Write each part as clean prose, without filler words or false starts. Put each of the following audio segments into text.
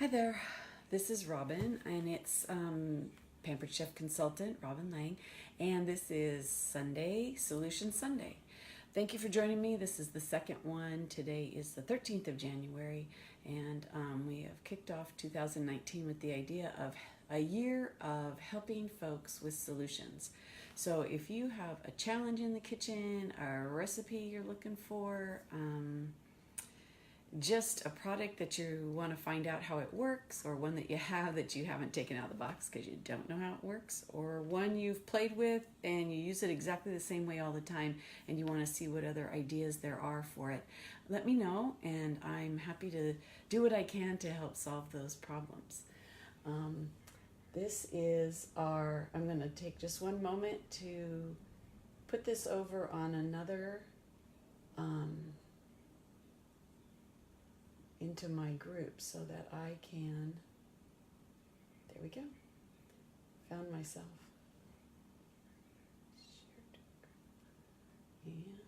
Hi there, this is Robin, and it's Pampered Chef Consultant Robin Lang, and this is Sunday, Solution Sunday. Thank you for joining me. This is the second one. Today is the 13th of January, and we have kicked off 2019 with the idea of a year of helping folks with solutions. So if you have a challenge in the kitchen, a recipe you're looking for, just a product that you want to find out how it works, or one that you have that you haven't taken out of the box because you don't know how it works, or one you've played with and you use it exactly the same way all the time and you want to see what other ideas there are for it, let me know, and I'm happy to do what I can to help solve those problems. This is I'm going to take just one moment to put this over on another into my group so that I can, there we go, found myself. And there we go.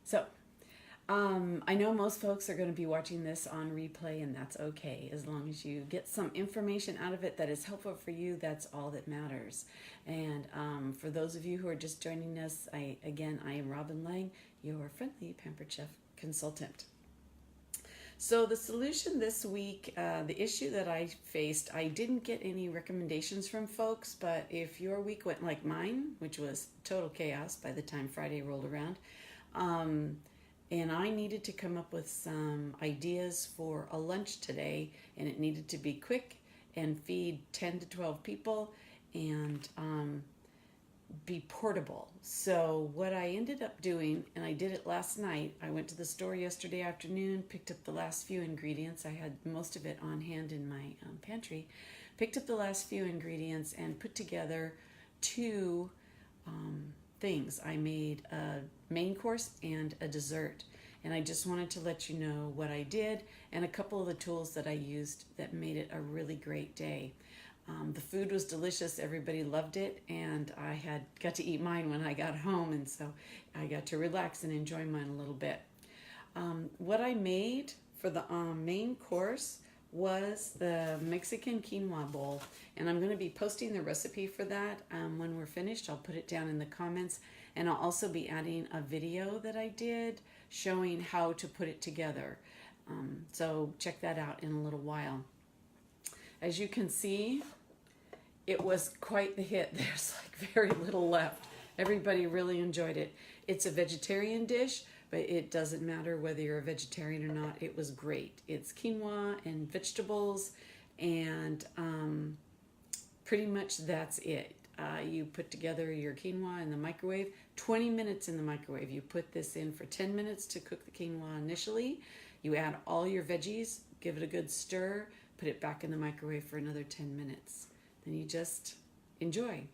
So, I know most folks are going to be watching this on replay, and that's okay. As long as you get some information out of it that is helpful for you, that's all that matters. And for those of you who are just joining us, I am Robin Lang, your friendly Pampered Chef Consultant. So the solution this week, the issue that I faced, I didn't get any recommendations from folks, but if your week went like mine, which was total chaos by the time Friday rolled around, and I needed to come up with some ideas for a lunch today, and it needed to be quick and feed 10 to 12 people and be portable. So what I ended up doing, and I did it last night, I went to the store yesterday afternoon, picked up the last few ingredients. I had most of it on hand in my pantry. Picked up the last few ingredients and put together two things. I made a main course and a dessert, and I just wanted to let you know what I did and a couple of the tools that I used that made it a really great day. The food was delicious, everybody loved it, and I got to eat mine when I got home, and so I got to relax and enjoy mine a little bit. What I made for the main course was the Mexican quinoa bowl, and I'm going to be posting the recipe for that when we're finished. I'll put it down in the comments, and I'll also be adding a video that I did showing how to put it together. So check that out in a little while. As you can see, it was quite the hit. There's like very little left. Everybody really enjoyed it. It's a vegetarian dish, but it doesn't matter whether you're a vegetarian or not. It was great. It's quinoa and vegetables, and pretty much that's it. You put together your quinoa in the microwave, 20 minutes in the microwave. You put this in for 10 minutes to cook the quinoa initially. You add all your veggies, give it a good stir, put it back in the microwave for another 10 minutes. Then you just enjoy.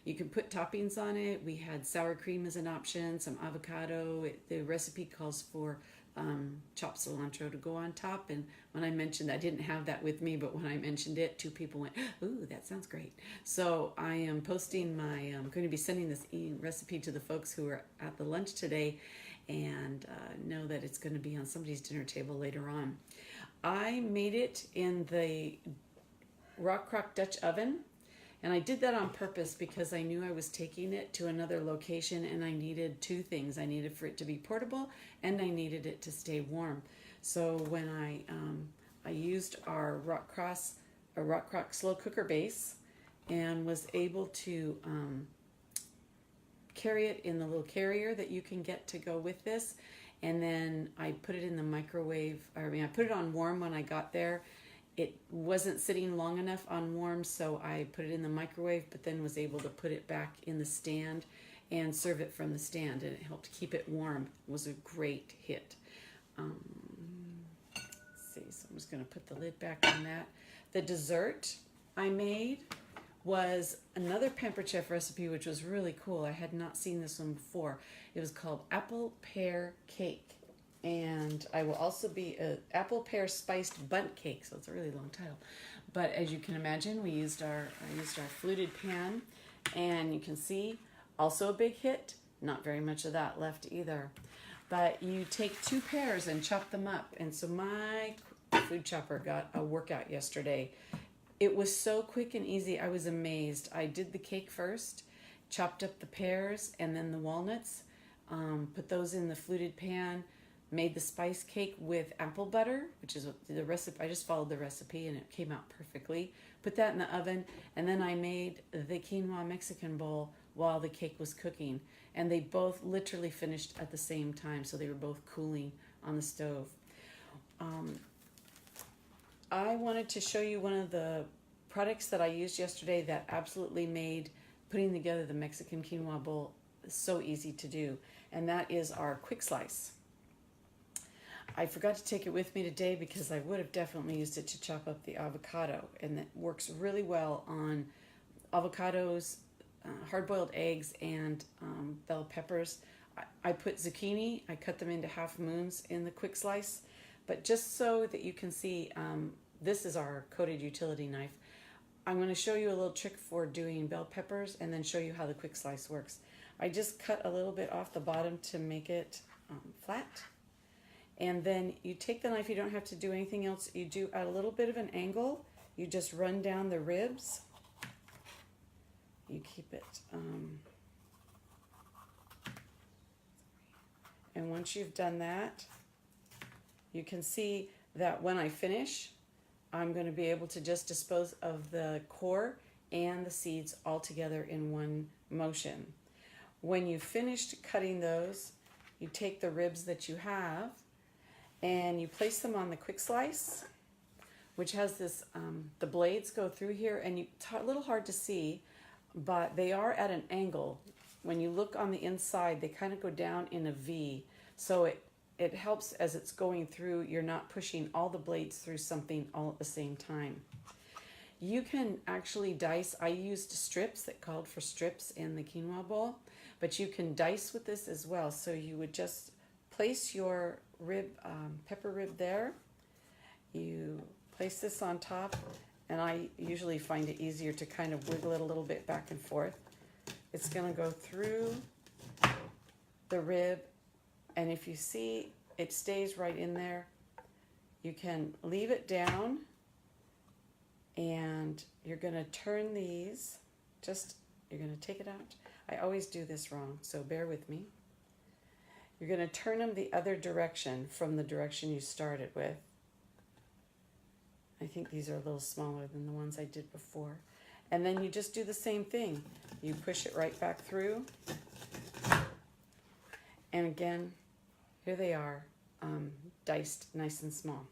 You can put toppings on it. We had sour cream as an option, some avocado. The recipe calls for chopped cilantro to go on top. And when I mentioned, I didn't have that with me, but when I mentioned it, two people went, "Ooh, that sounds great." So I am posting I'm going to be sending this recipe to the folks who are at the lunch today, and know that it's going to be on somebody's dinner table later on. I made it in the Rockcrok Dutch oven. And I did that on purpose because I knew I was taking it to another location, and I needed two things. I needed for it to be portable, and I needed it to stay warm. So when I used our Rockcrok slow cooker base, and was able to carry it in the little carrier that you can get to go with this. And then I put it in the microwave. I put it on warm when I got there. It wasn't sitting long enough on warm, so I put it in the microwave, but then was able to put it back in the stand and serve it from the stand, and it helped keep it warm. It was a great hit. Let's see, so I'm just going to put the lid back on that. The dessert I made was another Pampered Chef recipe, which was really cool. I had not seen this one before. It was called apple pear cake. And I will also be an apple pear spiced bundt cake, so it's a really long title. But as you can imagine, I used our fluted pan, and you can see also a big hit. Not very much of that left either. But you take 2 pears and chop them up. And so my food chopper got a workout yesterday. It was so quick and easy. I was amazed. I did the cake first, chopped up the pears and then the walnuts, put those in the fluted pan, made the spice cake with apple butter, which is the recipe. I just followed the recipe and it came out perfectly. Put that in the oven, and then I made the quinoa Mexican bowl while the cake was cooking. And they both literally finished at the same time, so they were both cooling on the stove. I wanted to show you one of the products that I used yesterday that absolutely made putting together the Mexican quinoa bowl so easy to do, and that is our quick slice. I forgot to take it with me today because I would have definitely used it to chop up the avocado, and it works really well on avocados, hard-boiled eggs, and bell peppers. I put zucchini, I cut them into half moons in the quick slice, but just so that you can see, this is our coated utility knife. I'm going to show you a little trick for doing bell peppers and then show you how the quick slice works. I just cut a little bit off the bottom to make it flat. And then you take the knife, you don't have to do anything else. You do at a little bit of an angle, you just run down the ribs. You keep it, and once you've done that, you can see that when I finish, I'm going to be able to just dispose of the core and the seeds all together in one motion. When you've finished cutting those, you take the ribs that you have and you place them on the quick slice, which has this, the blades go through here, and it's a little hard to see, but they are at an angle. When you look on the inside, they kind of go down in a V. So it helps as it's going through, you're not pushing all the blades through something all at the same time. You can actually dice. I used strips that called for strips in the quinoa bowl, but you can dice with this as well. So you would just place your rib, pepper rib there. You place this on top, and I usually find it easier to kind of wiggle it a little bit back and forth. It's going to go through the rib, and if you see it stays right in there, you can leave it down, and you're going to turn these, you're going to take it out. I always do this wrong, so bear with me. You're going to turn them the other direction from the direction you started with. I think these are a little smaller than the ones I did before. And then you just do the same thing. You push it right back through. And again, here they are, diced nice and small.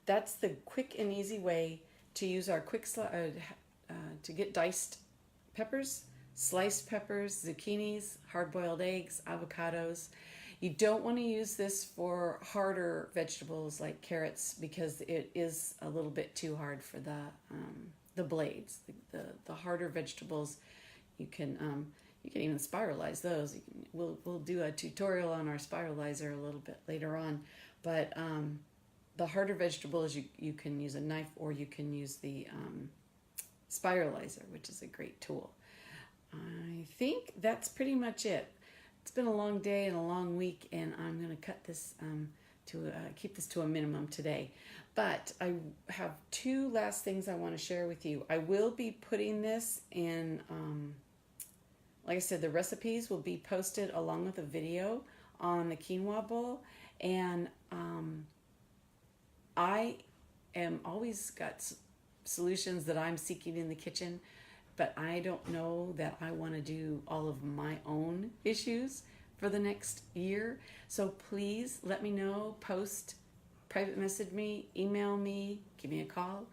That's the quick and easy way to use our to get diced peppers, sliced peppers, zucchinis, hard-boiled eggs, avocados. You don't want to use this for harder vegetables like carrots because it is a little bit too hard for the blades. The harder vegetables, you can even spiralize those. We'll do a tutorial on our spiralizer a little bit later on, but the harder vegetables you can use a knife, or you can use the spiralizer, which is a great tool. I think that's pretty much it. It's been a long day and a long week, and I'm going to cut this keep this to a minimum today. But I have 2 last things I want to share with you. I will be putting this in, like I said, the recipes will be posted along with a video on the quinoa bowl, and I am always got solutions that I'm seeking in the kitchen, but I don't know that I want to do all of my own issues for the next year. So please let me know, post, private message me, email me, give me a call.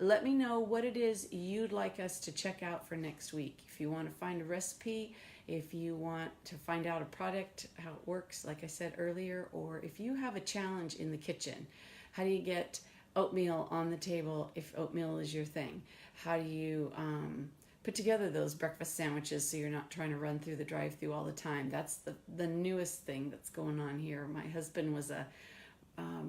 Let me know what it is you'd like us to check out for next week. If you want to find a recipe, if you want to find out a product, how it works, like I said earlier, or if you have a challenge in the kitchen. How do you get oatmeal on the table if oatmeal is your thing? How do you put together those breakfast sandwiches so you're not trying to run through the drive-thru all the time? That's the newest thing that's going on here. My husband was a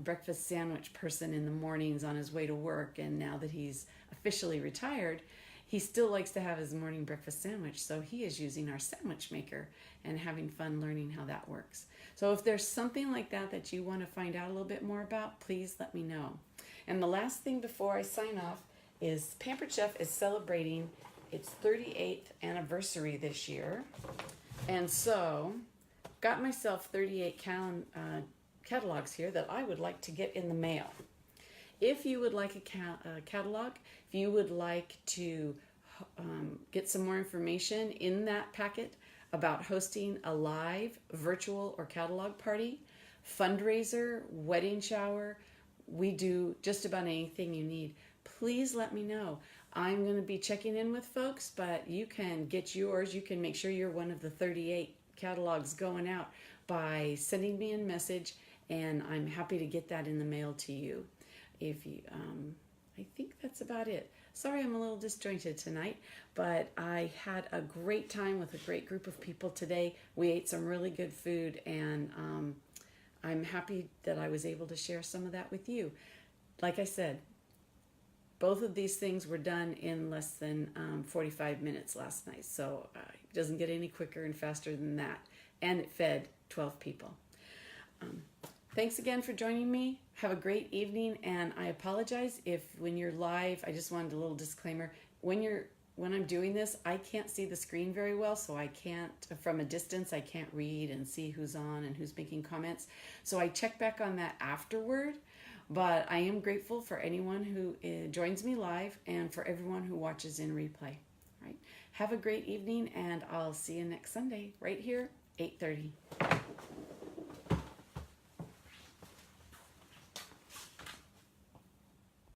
breakfast sandwich person in the mornings on his way to work, and now that he's officially retired, he still likes to have his morning breakfast sandwich, so he is using our sandwich maker and having fun learning how that works. So if there's something like that that you want to find out a little bit more about, please let me know. And the last thing before I sign off is Pampered Chef is celebrating its 38th anniversary this year. And so got myself 38 catalogs here that I would like to get in the mail. If you would like a catalog, if you would like to get some more information in that packet about hosting a live, virtual, or catalog party, fundraiser, wedding shower, we do just about anything you need. Please let me know. I'm going to be checking in with folks, but you can get yours. You can make sure you're one of the 38 catalogs going out by sending me a message, and I'm happy to get that in the mail to you. If you, I think that's about it. Sorry, I'm a little disjointed tonight, but I had a great time with a great group of people today. We ate some really good food, and I'm happy that I was able to share some of that with you. Like I said, both of these things were done in less than 45 minutes last night, so it doesn't get any quicker and faster than that. And it fed 12 people. Thanks again for joining me. Have a great evening, and I apologize if when you're live, I just wanted a little disclaimer. When I'm doing this, I can't see the screen very well, so I can't, from a distance, I can't read and see who's on and who's making comments. So I check back on that afterward, but I am grateful for anyone who joins me live and for everyone who watches in replay. Right? Have a great evening, and I'll see you next Sunday right here, 8:30.